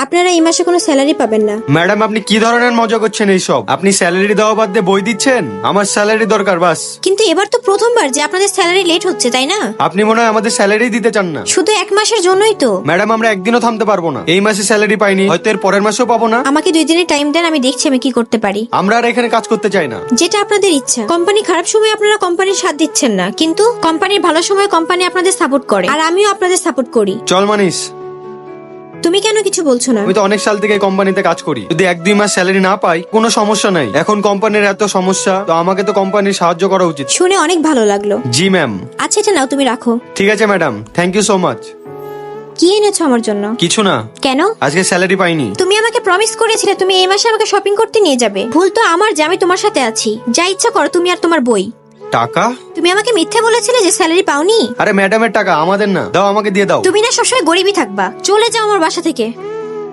আপনারা এই মাসে কোনো স্যালারি পাবেন না। ম্যাডাম আপনি কি ধরনের মজা করছেন এইসব? আপনি স্যালারি দেওয়া বাদ দিয়ে বই দিচ্ছেন? আমার স্যালারি দরকার বাস। কিন্তু এবার তো প্রথমবার যে আপনাদের স্যালারি লেট হচ্ছে, তাই না? আপনি মনে হয় আমাদের স্যালারি দিতে চান না। শুধু 1 মাসের জন্যই তো। ম্যাডাম আমরা একদিনও থামতে পারবো না। এই মাসে স্যালারি পাইনি, হয়তো এর পরের মাসেও পাবো না। আমাকে 2 দিনের টাইম দেন, আমি দেখছি আমি কি করতে পারি। আমরা আর এখানে কাজ করতে চাই না। যেটা আপনাদের ইচ্ছা। কোম্পানি খারাপ সময় আপনারা কোম্পানির সাথ দিচ্ছেন না, কিন্তু কোম্পানির ভালো সময় কোম্পানি আপনাদের সাপোর্ট করে, আর আমিও আপনাদের সাপোর্ট করি। চল মানিস, তুমি কেন কিছু বলছো না? আমি তো অনেক সাল থেকে কোম্পানিতে কাজ করি। যদি 1-2 মাস স্যালারি না পাই কোনো সমস্যা নাই। এখন কোম্পানির এত সমস্যা, তো আমাকে তো কোম্পানির সাহায্য করা উচিত। শুনে অনেক ভালো লাগলো। জি ম্যাম। আচ্ছা এটা নাও, তুমি রাখো। ঠিক আছে madam, thank you so much. কি এনেছো আমার জন্য? কিছু না, কেন? আজকে স্যালারি পাইনি। তুমি আমাকে প্রমিস করেছিলে তুমি এই মাসে আমাকে শপিং করতে নিয়ে যাবে। ভুল তো আমার যে আমি তোমার সাথে আছি। যা ইচ্ছা করো তুমি আর তোমার বই। টাকা? তুমি আমাকে মিথ্যে বলেছিলে যে স্যালারি পাওনি। আরে ম্যাডামের টাকা, আমাদের না। দাও, আমাকে দিয়ে দাও। তুমি না সবসময় গরিবই থাকবা। চলে যাও আমার বাসা থেকে।